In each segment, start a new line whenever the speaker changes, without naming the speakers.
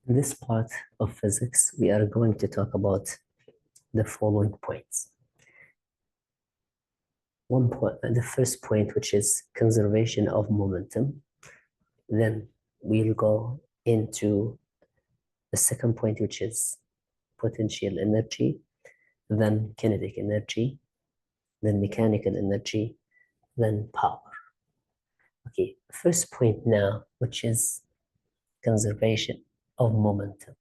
In this part of physics, we are going to talk about the following points. One point, the first point, which is conservation of momentum. Then we'll go into the second point, which is potential energy, then kinetic energy, then mechanical energy, then power. Okay, first point now, which is conservation of momentum.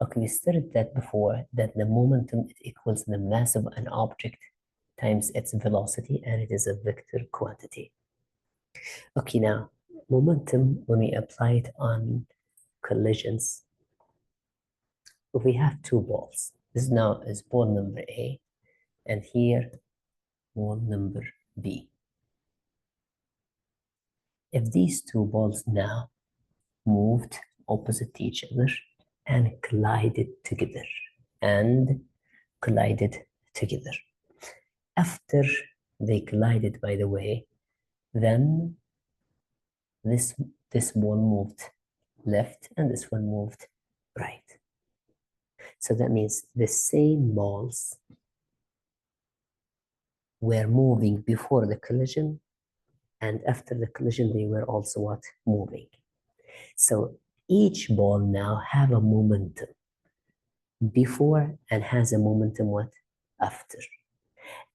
Okay, we studied that before, that the momentum equals the mass of an object times its velocity, and it is a vector quantity. Okay, now, momentum, when we apply it on collisions, we have two balls. This now is ball number A, and here, ball number B. If these two balls now moved opposite to each other and collided together, after they collided, by the way, then this ball moved left and this one moved right. So that means the same balls were moving before the collision, and after the collision they were also what? Moving. So each ball now have a momentum before and has a momentum what? After.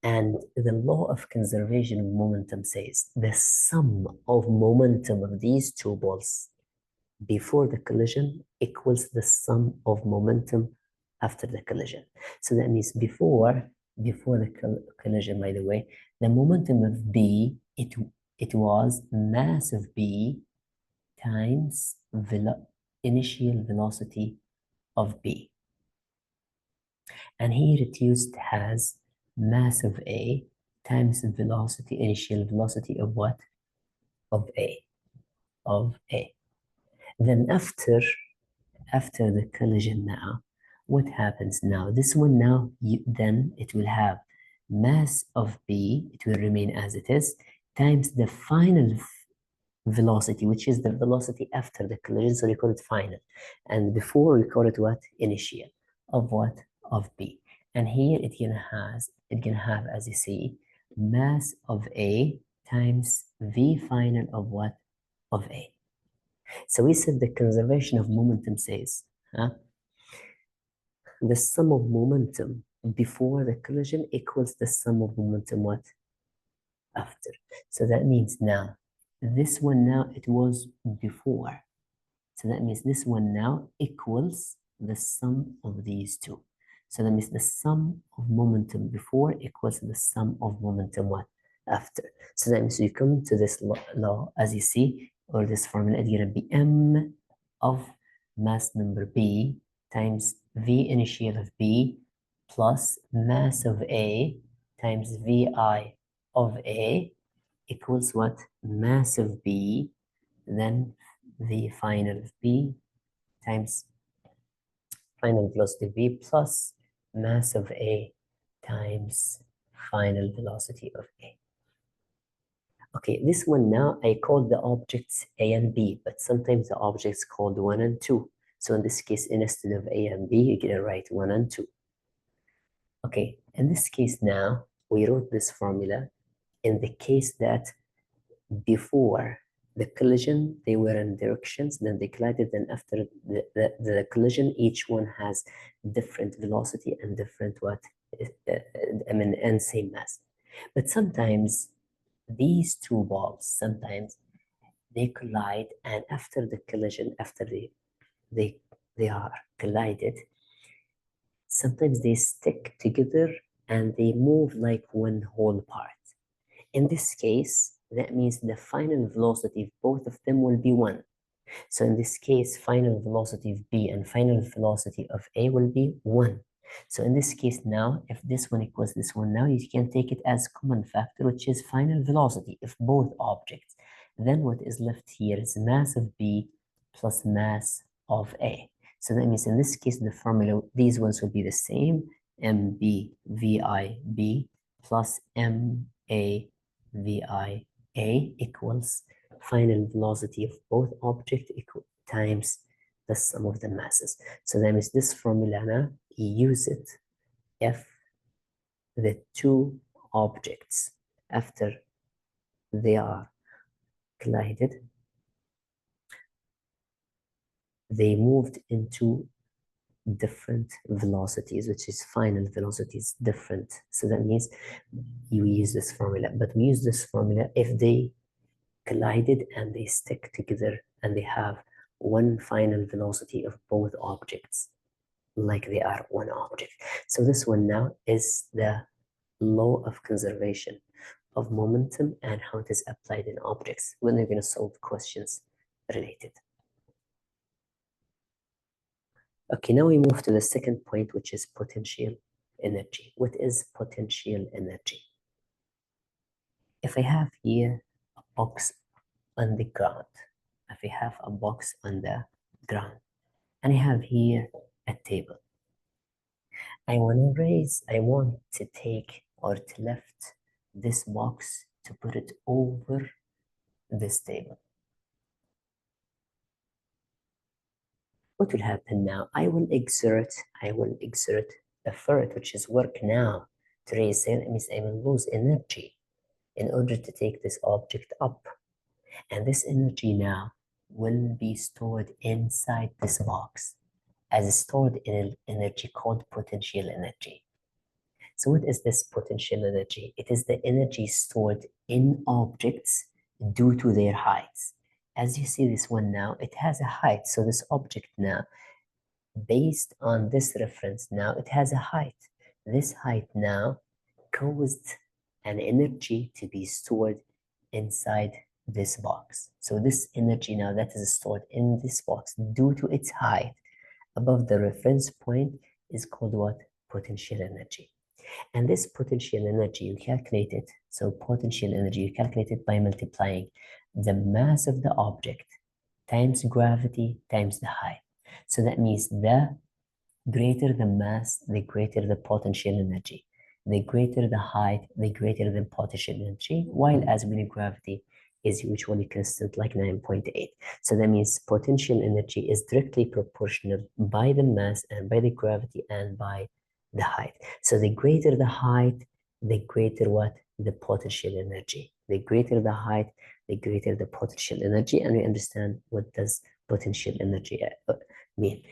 And the law of conservation of momentum says the sum of momentum of these two balls before the collision equals the sum of momentum after the collision. So that means before the collision, by the way, the momentum of B, it was mass of B times initial velocity of B. And here it used as mass of A times the velocity, initial velocity of what? Of A. Then after the collision now, what happens now? This one now, then it will have mass of B, it will remain as it is, times the final velocity, which is the velocity after the collision, so we call it final. And before we call it what? Initial. Of what? Of B. And here it can have, as you see, mass of A times V final of what? Of A. So we said the conservation of momentum says, the sum of momentum before the collision equals the sum of momentum what? After. So that means now, this one now, it was before. So that means this one now equals the sum of these two. So that means the sum of momentum before equals the sum of momentum what? After. So that means you come to this law, as you see, or this formula, it's going to be M of mass number B times V initial of B plus mass of A times VI of A equals what? Mass of B, then the final of B times final velocity of B plus mass of A times final velocity of A. Okay, this one now I call the objects A and B, but sometimes the objects called 1 and 2. So in this case, instead of A and B, you're gonna write 1 and 2. Okay, in this case now, we wrote this formula in the case that before the collision, they were in directions, then they collided, then after the collision, each one has different velocity and different and same mass. But sometimes these two balls, sometimes they collide, and after the collision, after they are collided, sometimes they stick together and they move like one whole part. In this case, that means the final velocity of both of them will be 1. So in this case, final velocity of B and final velocity of A will be 1. So in this case now, if this one equals this one now, you can take it as common factor, which is final velocity of both objects. Then what is left here is mass of B plus mass of A. So that means in this case, the formula, these ones will be the same, MB VIB plus MA VIA equals final velocity of both objects times the sum of the masses. So that means this formula now, use it if the two objects, after they are collided, they moved into different velocities, which is final velocities different. So that means you use this formula, but we use this formula if they collided and they stick together and they have one final velocity of both objects, like they are one object. So this one now is the law of conservation of momentum and how it is applied in objects when they're going to solve questions related. Okay, now we move to the second point, which is potential energy. What is potential energy? If I have here a box on the ground, if I have a box on the ground, and I have here a table, I want to take or to lift this box to put it over this table. What will happen now? I will exert effort, which is work now, to raise it. That means I will lose energy in order to take this object up. And this energy now will be stored inside this box as stored in an energy called potential energy. So what is this potential energy? It is the energy stored in objects due to their heights. As you see this one now, it has a height. So this object now, based on this reference now, it has a height. This height now caused an energy to be stored inside this box. So this energy now that is stored in this box due to its height above the reference point is called what? Potential energy. And this potential energy, you calculate it. So potential energy, you calculate it by multiplying the mass of the object times gravity times the height. So that means the greater the mass, the greater the potential energy. The greater the height, the greater the potential energy, while as when gravity is usually constant, like 9.8. So that means potential energy is directly proportional by the mass and by the gravity and by the height. So the greater the height, the greater what? The potential energy. The greater the height, the greater the potential energy. And we understand what does potential energy mean.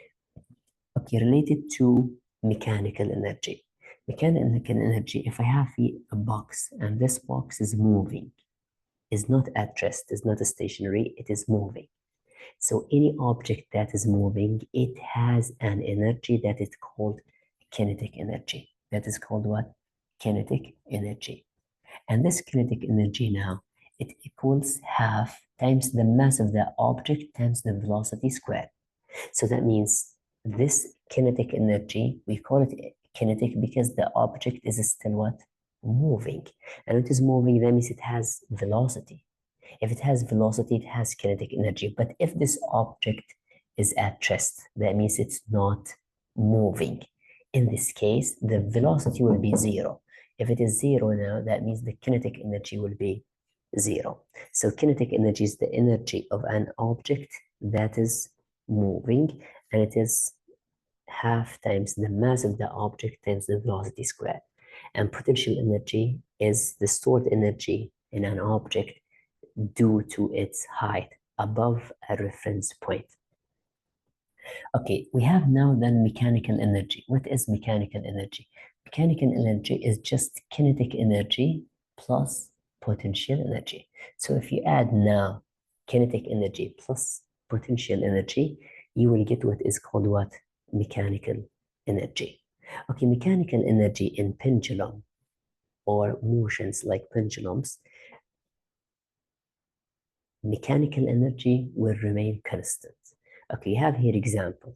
Okay, related to mechanical energy. Mechanical energy, if I have a box and this box is moving, is not at rest, is not stationary, it is moving. So any object that is moving, it has an energy that is called kinetic energy. That is called what? Kinetic energy. And this kinetic energy now, it equals half times the mass of the object times the velocity squared. So that means this kinetic energy, we call it kinetic because the object is still what? Moving. And it is moving, that means it has velocity. If it has velocity, it has kinetic energy. But if this object is at rest, that means it's not moving. In this case, the velocity will be zero. If it is zero now, that means the kinetic energy will be zero. So kinetic energy is the energy of an object that is moving, and it is half times the mass of the object times the velocity squared. And potential energy is the stored energy in an object due to its height above a reference point. Okay, we have now then mechanical energy. What is mechanical energy? Mechanical energy is just kinetic energy plus potential energy. So if you add now kinetic energy plus potential energy, you will get what is called what? Mechanical energy. Okay, mechanical energy in pendulum or motions like pendulums, mechanical energy will remain constant. Okay, you have here example.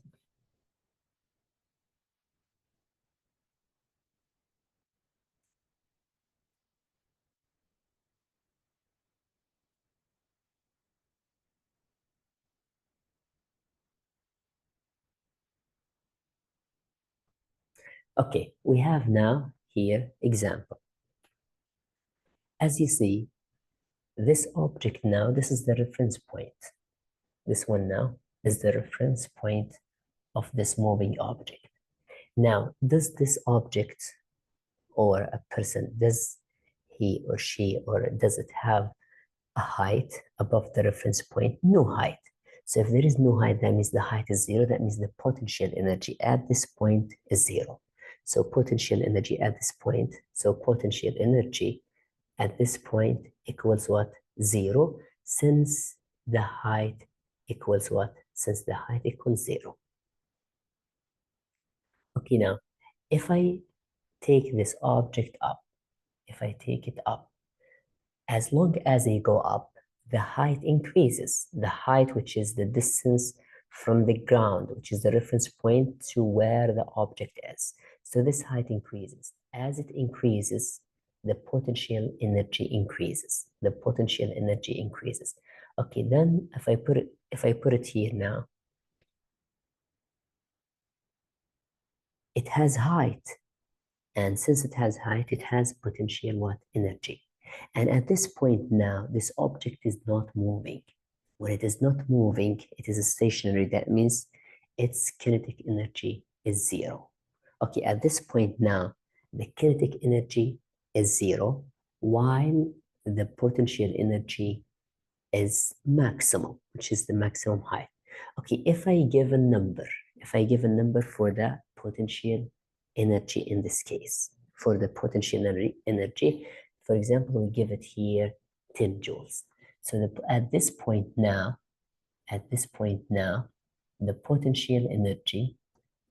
Okay, we have now here example. As you see, this object now, this is the reference point. This one now, is the reference point of this moving object. Now, does this object or a person, does he or she, or does it have a height above the reference point? No height. So if there is no height, that means the height is zero. That means the potential energy at this point is zero. So potential energy at this point, so potential energy at this point equals what? Zero, since the height equals what? Since the height equals zero. Okay, now, if I take this object up, if I take it up, as long as I go up, the height increases. The height, which is the distance from the ground, which is the reference point to where the object is. So this height increases. As it increases, the potential energy increases. The potential energy increases. Okay, then if I put it here now, it has height. And since it has height, it has potential what? Energy. And at this point now, this object is not moving. When it is not moving, it is stationary. That means its kinetic energy is zero. Okay, at this point now, the kinetic energy is zero, while the potential energy is maximum, which is the maximum height. Okay, if I give a number for the potential energy in this case, for the potential energy, for example, we give it here 10 joules. So at this point now, the potential energy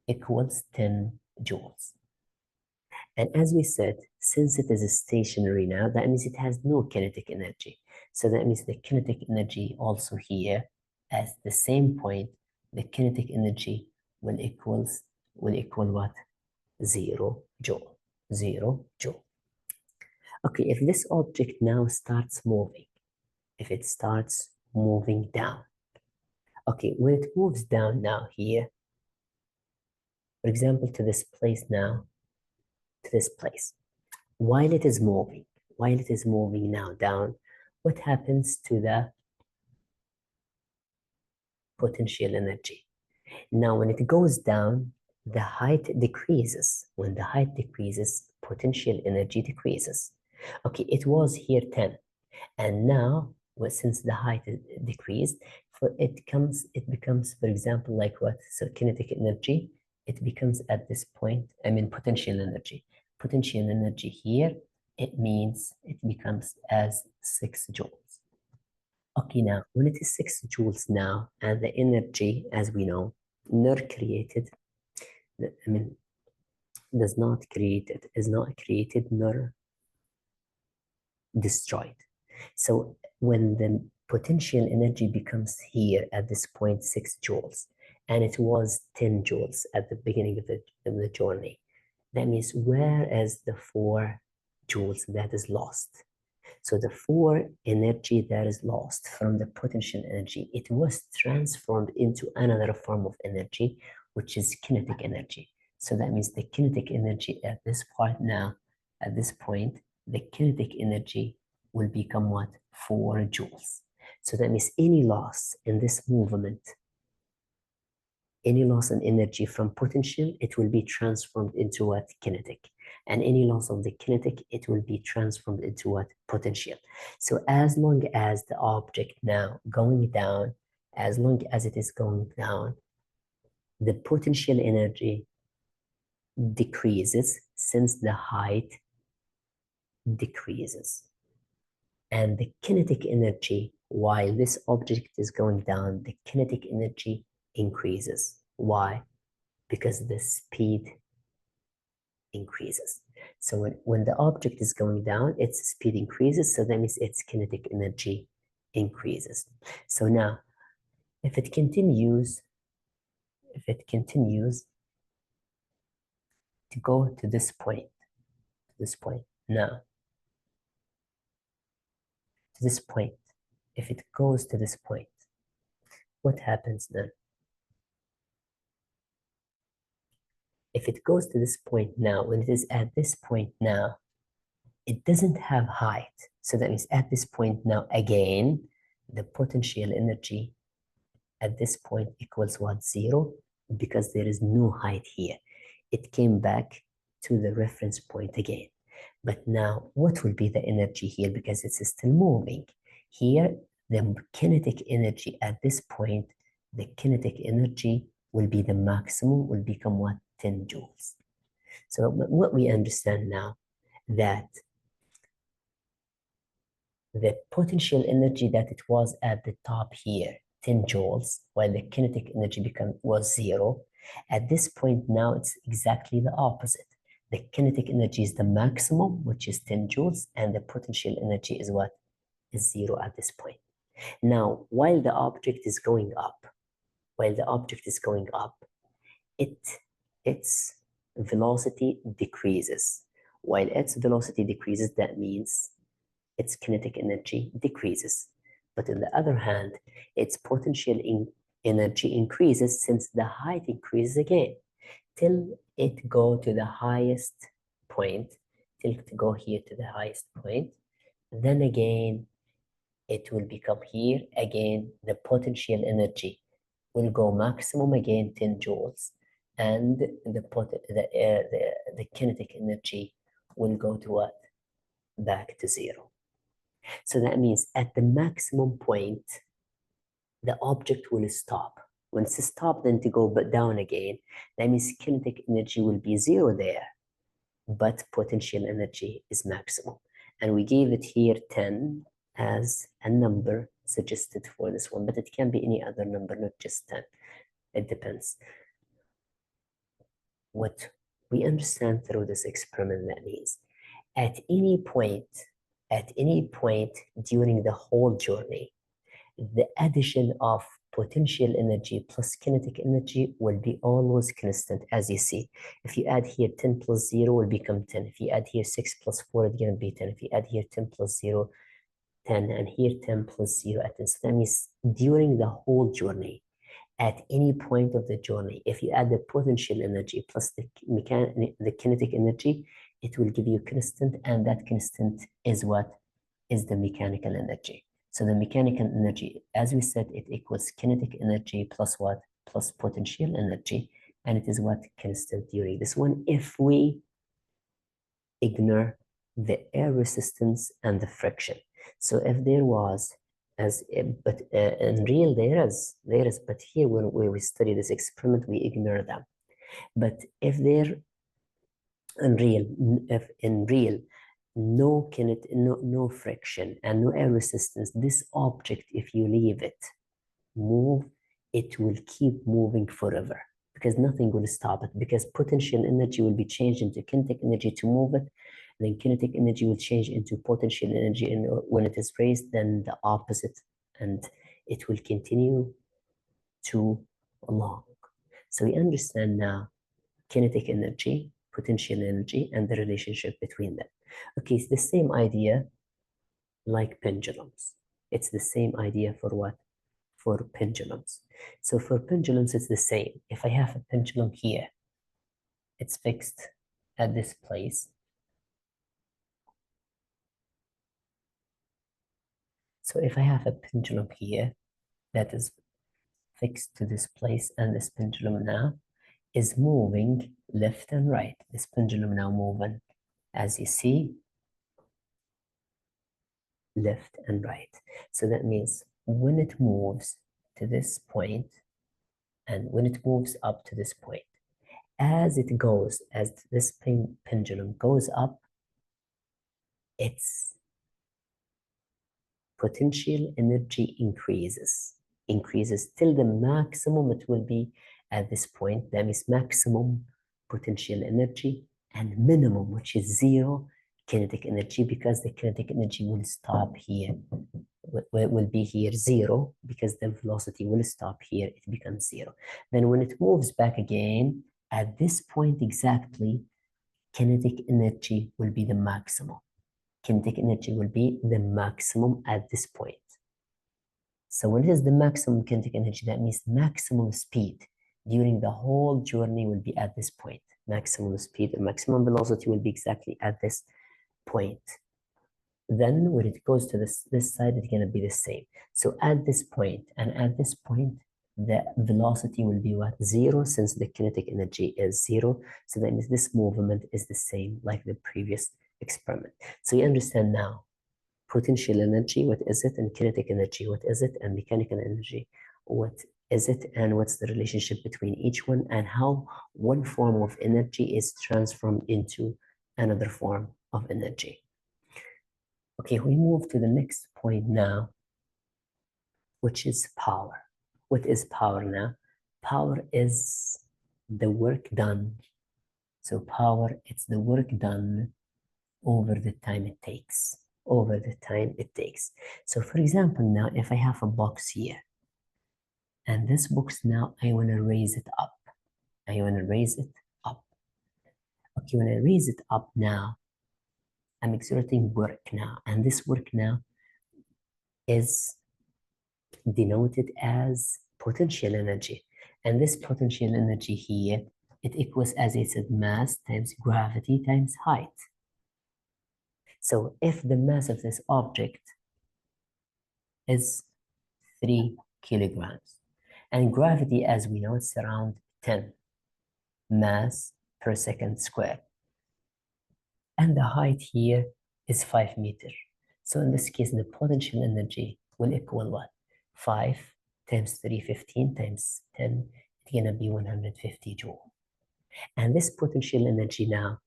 equals 10 joules. And as we said, since it is stationary now, that means it has no kinetic energy. So that means the kinetic energy also here, at the same point, the kinetic energy will equal what? 0 joule. 0 joule. Okay, if this object now starts moving, if it starts moving down, okay, when it moves down now here, for example, to this place now, to this place, while it is moving now down, what happens to the potential energy? Now, when it goes down, the height decreases. When the height decreases, potential energy decreases. Okay, it was here 10, and now, well, since the height decreased, it becomes, for example, like what? So kinetic energy, it becomes at this point, potential energy. Potential energy here, it means it becomes as 6 joules. Okay, now, when it is 6 joules now, and the energy, as we know, nor created, is not created nor destroyed. So when the potential energy becomes here at this point 6 joules, and it was 10 joules at the beginning of the journey, that means where is the 4 joules that is lost? So the 4 energy that is lost from the potential energy, it was transformed into another form of energy, which is kinetic energy. So that means the kinetic energy at this point now, at this point, the kinetic energy will become what? 4 joules. So that means any loss in this movement, any loss in energy from potential, it will be transformed into what? Kinetic. And any loss of the kinetic, it will be transformed into what? Potential. So as long as the object now going down, as long as it is going down, the potential energy decreases since the height decreases. And the kinetic energy, while this object is going down, the kinetic energy increases. Why? Because the speed increases. So when the object is going down, its speed increases, so that means its kinetic energy increases. So now, if it continues to go to this point, now, to this point, if it goes to this point, what happens then? If it goes to this point now, when it is at this point now, it doesn't have height. So that means at this point now, again, the potential energy at this point equals what? 0, because there is no height here. It came back to the reference point again. But now, what will be the energy here? Because it's still moving. Here, the kinetic energy at this point, the kinetic energy will be the maximum, will become what? 10 joules. So what we understand now, that the potential energy that it was at the top here, 10 joules, while the kinetic energy was 0. At this point now, it's exactly the opposite. The kinetic energy is the maximum, which is 10 joules, and the potential energy is what? Is 0 at this point. Now, while the object is going up, its velocity decreases. While its velocity decreases, that means its kinetic energy decreases. But on the other hand, its potential energy increases since the height increases again, till it go to the highest point, till it go here to the highest point. Then again, it will become here, again, the potential energy will go maximum again, 10 joules, and the kinetic energy will go to what? Back to 0. So that means at the maximum point, the object will stop. When it's stopped, then to go down again, that means kinetic energy will be 0 there, but potential energy is maximum. And we gave it here 10 as a number suggested for this one, but it can be any other number, not just 10. It depends. What we understand through this experiment, that means at any point during the whole journey, the addition of potential energy plus kinetic energy will be always constant, as you see. If you add here 10 plus 0 will become 10. If you add here 6 plus 4, it's going to be 10. If you add here 10 plus 0, 10, and here 10 plus 0 at 10. So that means during the whole journey, at any point of the journey, if you add the potential energy plus the kinetic energy, it will give you constant, and that constant is what? Is the mechanical energy. So the mechanical energy, as we said, it equals kinetic energy plus what? Plus potential energy, and it is what? Constant during this one, if we ignore the air resistance and the friction. So if there was, in real there is, but here when we study this experiment, we ignore them. But if there, in real, no friction and no air resistance, this object, if you leave it move, it will keep moving forever, because nothing will stop it, because potential energy will be changed into kinetic energy to move it, and then kinetic energy will change into potential energy, and when it is raised, then the opposite, and it will continue to along. So we understand now kinetic energy, potential energy, and the relationship between them. Okay, it's the same idea like pendulums. It's the same idea for what? For pendulums. So for pendulums, it's the same. If I have a pendulum here, it's fixed at this place. So if I have a pendulum here that is fixed to this place, and this pendulum now is moving left and right. This pendulum now moving, as you see, left and right. So that means when it moves to this point, and when it moves up to this point, as this pendulum goes up, its potential energy increases till the maximum it will be at this point. That means maximum potential energy and minimum, which is 0 kinetic energy, because the kinetic energy will stop here, will be here 0, because the velocity will stop here, it becomes 0. Then when it moves back again, at this point exactly, kinetic energy will be the maximum. Kinetic energy will be the maximum at this point. So when it is the maximum kinetic energy, that means maximum speed during the whole journey will be at this point. Maximum speed or maximum velocity will be exactly at this point. Then when it goes to this side, it's going to be the same. So at this point and at this point, the velocity will be what? 0, since the kinetic energy is 0. So that means this movement is the same like the previous experiment. So you understand now potential energy, what is it, and kinetic energy, what is it, and mechanical energy, what is it, and what's the relationship between each one, and how one form of energy is transformed into another form of energy. Okay, we move to the next point now, which is power. What is power now? Power is the work done. So power, it's the work done over the time it takes. Over the time it takes. So for example, now if I have a box here, and this box now I want to raise it up. I want to raise it up. Okay, when I raise it up now, I'm exerting work now, and this work now is denoted as potential energy. And this potential energy here, it equals, as I said, mass times gravity times height. So if the mass of this object is 3 kilograms, and gravity, as we know, it's around 10 mass per second squared, and the height here is 5 meters. So in this case, the potential energy will equal what? 5 times 3, 15 times 10, it's gonna be 150 joule. And this potential energy now,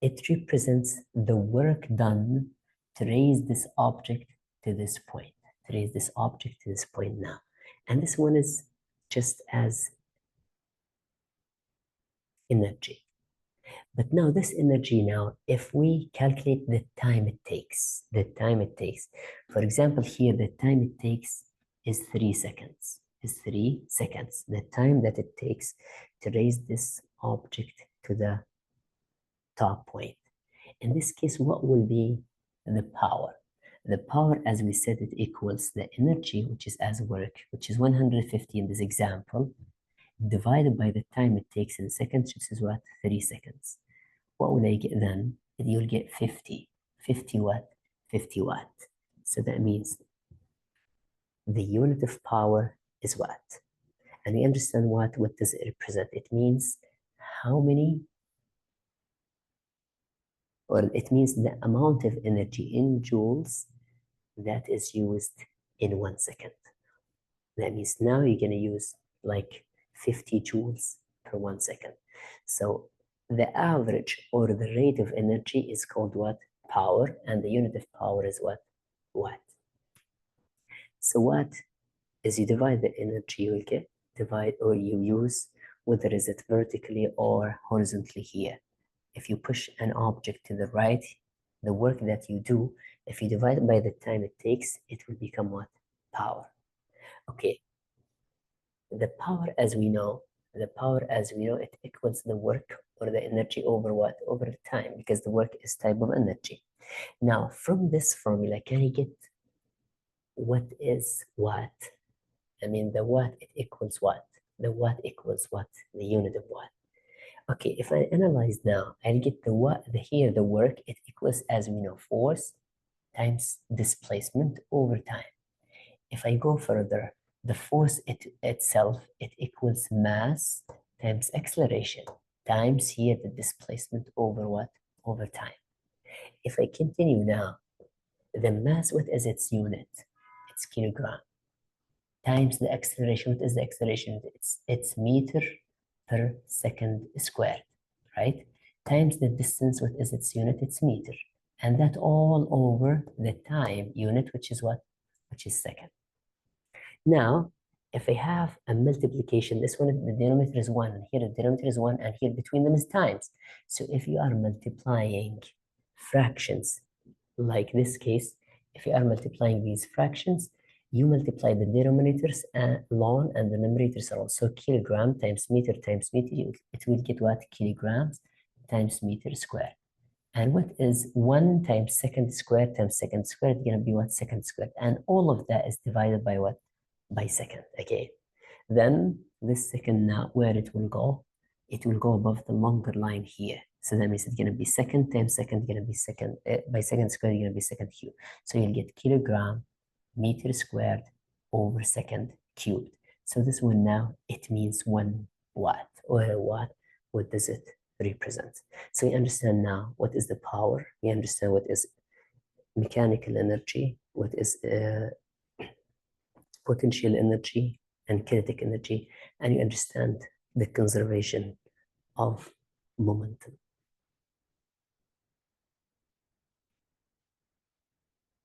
it represents the work done to raise this object to this point, to raise this object to this point now. And this one is just as energy. But now this energy now, if we calculate the time it takes, for example, here the time it takes is 3 seconds, the time that it takes to raise this object to the top point. In this case, what will be the power? The power, as we said, it equals the energy, which is as work, which is 150 in this example, divided by the time it takes in seconds, which is what? 3 seconds. What will I get then? You'll get 50. 50 what? 50 watt. So that means the unit of power is watt. And we understand what does it represent? It means how many, or it means the amount of energy in joules that is used in 1 second. That means now you're going to use like 50 joules per 1 second. So the average or the rate of energy is called what? Power, and the unit of power is what? Watt. So watt is you divide the energy you will get, or you use, whether is it vertically or horizontally here. If you push an object to the right, the work that you do, if you divide it by the time it takes, it will become what? Power. Okay. The power, as we know, it equals the work or the energy over what? Over the time, because the work is type of energy. Now, from this formula, can you get what is watt? I mean, the watt, it equals what? The watt equals what? The unit of watt. Okay, if I analyze now, I'll get the watt, here the work, it equals, as we know, force times displacement over time. If I go further, the force itself, it equals mass times acceleration times here the displacement over what? Over time. If I continue now, the mass, what is its unit? It's kilogram. Times the acceleration, what is the acceleration? It's meter per second squared, right? Times the distance, what is its unit? It's meter. And that all over the time unit, which is what? Which is second. Now, if I have a multiplication, this one, the denominator is 1, and here the denominator is 1, and here between them is times. So if you are multiplying fractions, like this case, if you are multiplying these fractions, you multiply the denominators alone and the numerators alone. So kilogram times meter, it will get what? Kilograms times meter squared. And what is 1 times second squared times second squared? It's going to be what? Second squared. And all of that is divided by what? By second. Okay. Then this second now, where it will go? It will go above the longer line here. So that means it's going to be second times second, going to be second, by second squared, going to be second cubed. So you'll get kilogram meter squared over second cubed. So this one now, it means 1 watt, or a watt. What does it represent? So we understand now what is the power. We understand what is mechanical energy, what is potential energy and kinetic energy, and you understand the conservation of momentum.